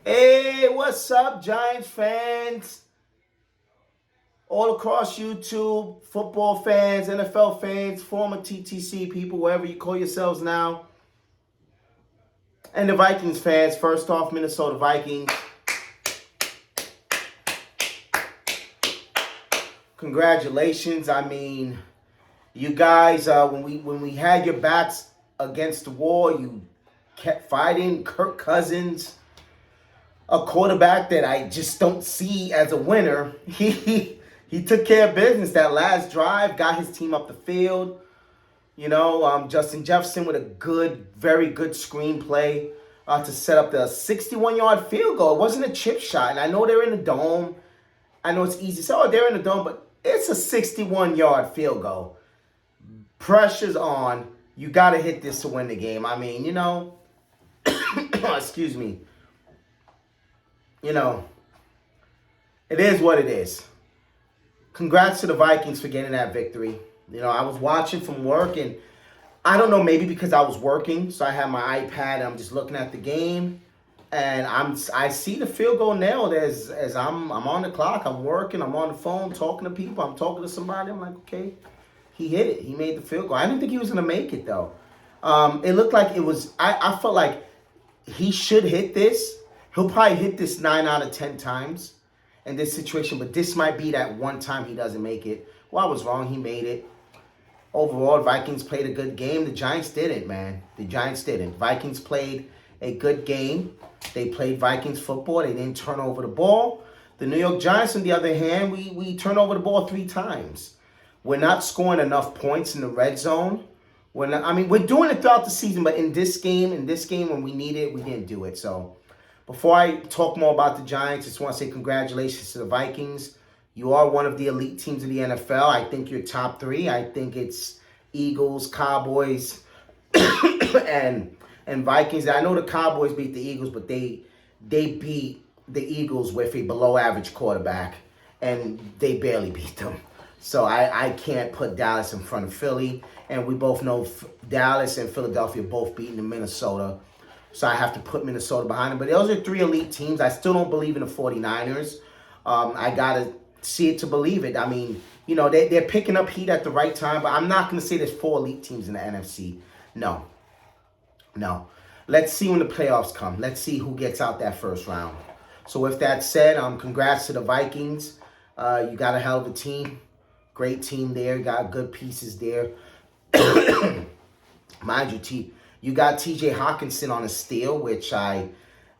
Hey, what's up, Giants fans? All across YouTube, football fans, NFL fans, former TTC people, wherever you call yourselves now, and the Vikings fans. First off, Minnesota Vikings. Congratulations. I mean, you guys, when we had your backs against the wall, you kept fighting. Kirk Cousins, a quarterback that I just don't see as a winner. He took care of business that last drive, got his team up the field. Justin Jefferson with a very good screenplay to set up the 61-yard field goal. It wasn't a chip shot, and I know they're in the dome. I know it's easy to say, oh, they're in the dome, but it's a 61-yard field goal. Pressure's on. You got to hit this to win the game. I mean, excuse me. It is what it is. Congrats to the Vikings for getting that victory. I was watching from work, and I don't know, maybe because I was working, so I had my iPad, and I'm just looking at the game, and I see the field goal nailed as I'm on the clock, I'm working, I'm on the phone, talking to people, I'm talking to somebody, I'm like, okay, he hit it, he made the field goal. I didn't think he was going to make it, though. It looked like it was, I felt like he should hit this. He'll probably hit this 9 out of 10 times in this situation, but this might be that one time he doesn't make it. Well, I was wrong. He made it. Overall, Vikings played a good game. The Giants didn't, man. The Giants didn't. Vikings played a good game. They played Vikings football. They didn't turn over the ball. The New York Giants, on the other hand, we turned over the ball 3 times. We're not scoring enough points in the red zone. We're doing it throughout the season, but in this game when we need it, we didn't do it. So before I talk more about the Giants, I just want to say congratulations to the Vikings. You are one of the elite teams in the NFL. I think you're top 3. I think it's Eagles, Cowboys, and Vikings. I know the Cowboys beat the Eagles, but they beat the Eagles with a below-average quarterback, and they barely beat them. So I can't put Dallas in front of Philly, and we both know Dallas and Philadelphia both beating the Minnesota. So I have to put Minnesota behind them. But those are 3 elite teams. I still don't believe in the 49ers. I got to see it to believe it. I mean, they're picking up heat at the right time. But I'm not going to say there's 4 elite teams in the NFC. No. Let's see when the playoffs come. Let's see who gets out that first round. So with that said, congrats to the Vikings. You got a hell of a team. Great team there. Got good pieces there. Mind you, you got T.J. Hawkinson on a steal, which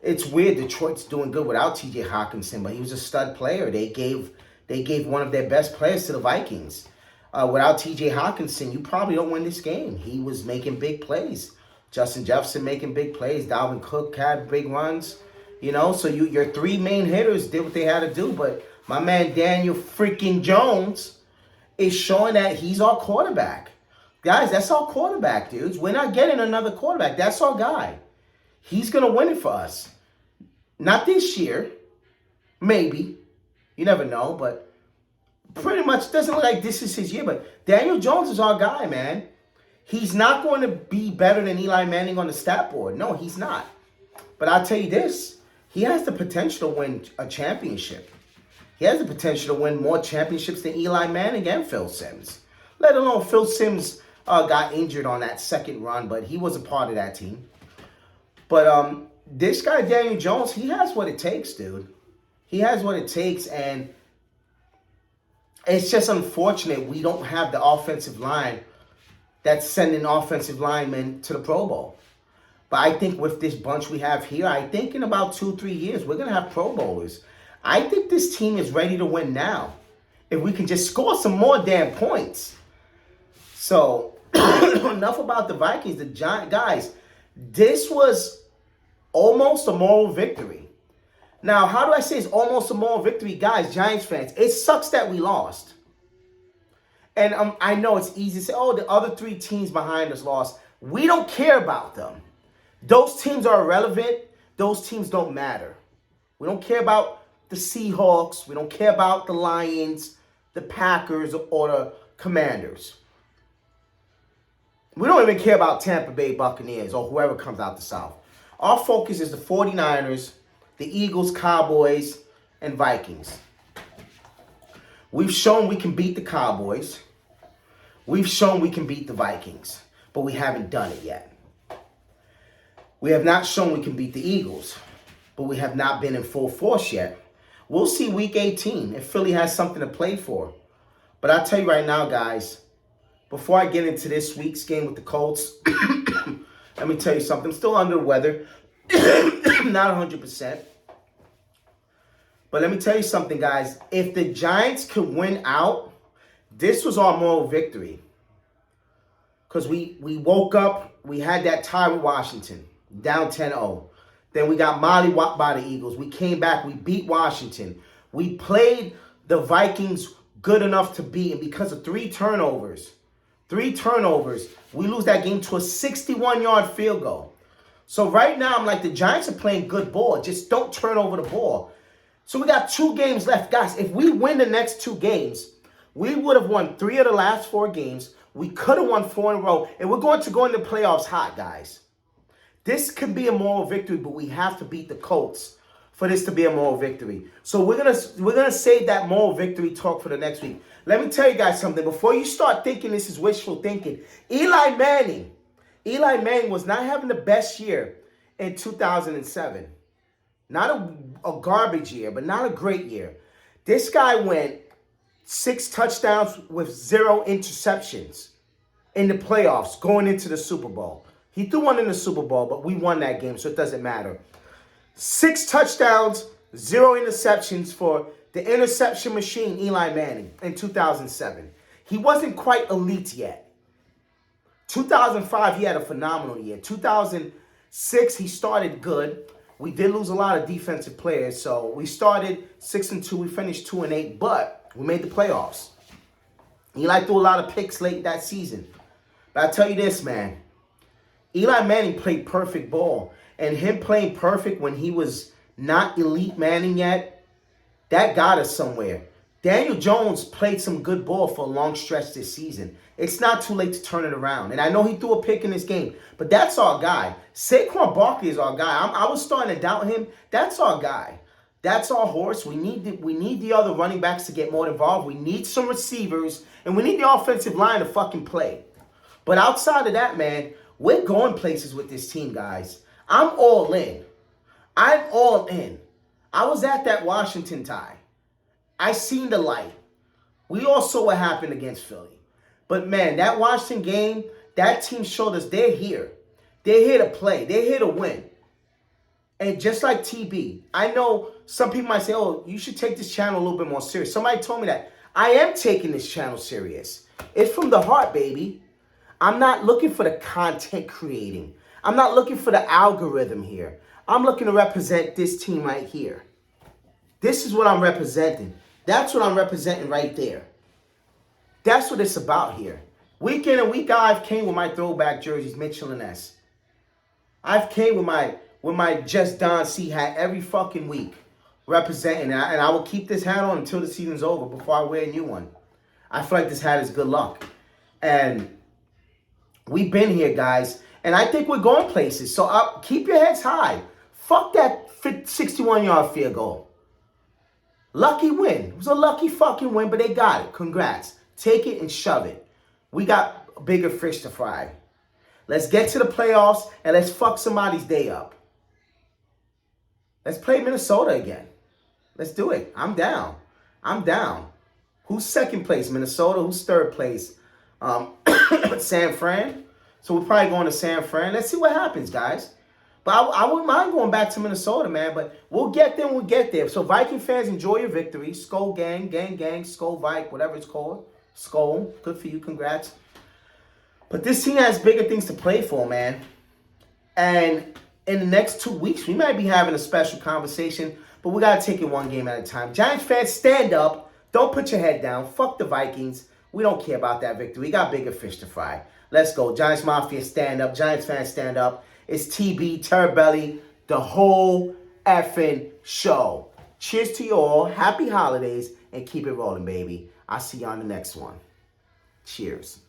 it's weird. Detroit's doing good without T.J. Hawkinson, but he was a stud player. They gave one of their best players to the Vikings. Without T.J. Hawkinson, you probably don't win this game. He was making big plays. Justin Jefferson making big plays. Dalvin Cook had big runs. So your 3 main hitters did what they had to do, but my man Daniel freaking Jones is showing that he's our quarterback. Guys, that's our quarterback, dudes. We're not getting another quarterback. That's our guy. He's going to win it for us. Not this year. Maybe. You never know, but pretty much doesn't look like this is his year. But Daniel Jones is our guy, man. He's not going to be better than Eli Manning on the stat board. No, he's not. But I'll tell you this. He has the potential to win a championship. He has the potential to win more championships than Eli Manning and Phil Simms. Let alone Phil Simms got injured on that second run, but he was a part of that team. But this guy, Daniel Jones, he has what it takes, dude. He has what it takes, and it's just unfortunate we don't have the offensive line that's sending offensive linemen to the Pro Bowl. But I think with this bunch we have here, I think in about 2-3 years, we're going to have Pro Bowlers. I think this team is ready to win now. If we can just score some more damn points. So, enough about the Vikings. The Giants, guys, this was almost a moral victory. Now, how do I say it's almost a moral victory? Guys, Giants fans, it sucks that we lost. And I know it's easy to say, oh, the other 3 teams behind us lost. We don't care about them. Those teams are irrelevant. Those teams don't matter. We don't care about the Seahawks. We don't care about the Lions, the Packers, or the Commanders. We don't even care about Tampa Bay Buccaneers or whoever comes out the South. Our focus is the 49ers, the Eagles, Cowboys, and Vikings. We've shown we can beat the Cowboys. We've shown we can beat the Vikings, but we haven't done it yet. We have not shown we can beat the Eagles, but we have not been in full force yet. We'll see week 18 if Philly has something to play for. But I'll tell you right now, guys, before I get into this week's game with the Colts, let me tell you something. I'm still under the weather. Not 100%. But let me tell you something, guys. If the Giants could win out, this was our moral victory. Because we woke up, we had that tie with Washington, down 10-0. Then we got mollywopped by the Eagles. We came back, we beat Washington. We played the Vikings good enough to beat, and because of three turnovers, we lose that game to a 61-yard field goal. So right now, I'm like, the Giants are playing good ball. Just don't turn over the ball. So we got 2 games left. Guys, if we win the next 2 games, we would have won 3 of the last 4 games. We could have won 4 in a row. And we're going to go into playoffs hot, guys. This could be a moral victory, but we have to beat the Colts for this to be a moral victory. So we're gonna save that moral victory talk for the next week. Let me tell you guys something. Before you start thinking this is wishful thinking, Eli Manning was not having the best year in 2007. Not a garbage year, but not a great year. This guy went 6 touchdowns with 0 interceptions in the playoffs going into the Super Bowl. He threw one in the Super Bowl, but we won that game, so it doesn't matter. 6 touchdowns, 0 interceptions for the interception machine, Eli Manning, in 2007. He wasn't quite elite yet. 2005, he had a phenomenal year. 2006, he started good. We did lose a lot of defensive players, so we started 6-2. We finished 2-8, but we made the playoffs. Eli threw a lot of picks late that season. But I tell you this, man. Eli Manning played perfect ball. And him playing perfect when he was not elite Manning yet, that got us somewhere. Daniel Jones played some good ball for a long stretch this season. It's not too late to turn it around. And I know he threw a pick in this game, but that's our guy. Saquon Barkley is our guy. I was starting to doubt him. That's our guy. That's our horse. We need the other running backs to get more involved. We need some receivers, and we need the offensive line to fucking play. But outside of that, man, we're going places with this team, guys. I'm all in. I'm all in. I was at that Washington tie. I seen the light. We all saw what happened against Philly. But, man, that Washington game, that team showed us they're here. They're here to play. They're here to win. And just like TB, I know some people might say, oh, you should take this channel a little bit more serious. Somebody told me that. I am taking this channel serious. It's from the heart, baby. I'm not looking for the content creating. I'm not looking for the algorithm here. I'm looking to represent this team right here. This is what I'm representing. That's what I'm representing right there. That's what it's about here. Week in and week out, I've came with my throwback jerseys, Mitchell and S. I've came with my Just Don C hat every fucking week, representing, and I will keep this hat on until the season's over before I wear a new one. I feel like this hat is good luck. And we've been here, guys, and I think we're going places. So keep your heads high. Fuck that 61-yard field goal. Lucky win. It was a lucky fucking win, but they got it. Congrats. Take it and shove it. We got bigger fish to fry. Let's get to the playoffs and let's fuck somebody's day up. Let's play Minnesota again. Let's do it. I'm down. I'm down. Who's second place? Minnesota. Who's third place? San Fran. So we're probably going to San Fran. Let's see what happens, guys. But I wouldn't mind going back to Minnesota, man. But we'll get there when we get there. So Viking fans, enjoy your victory. Skol gang, gang, gang, Skol Vike, whatever it's called. Skol. Good for you. Congrats. But this team has bigger things to play for, man. And in the next 2 weeks, we might be having a special conversation. But we got to take it one game at a time. Giants fans, stand up. Don't put your head down. Fuck the Vikings. We don't care about that victory. We got bigger fish to fry. Let's go. Giants Mafia, stand up. Giants fans, stand up. It's TB, Terrabelly, the whole effing show. Cheers to you all. Happy holidays. And keep it rolling, baby. I'll see you on the next one. Cheers.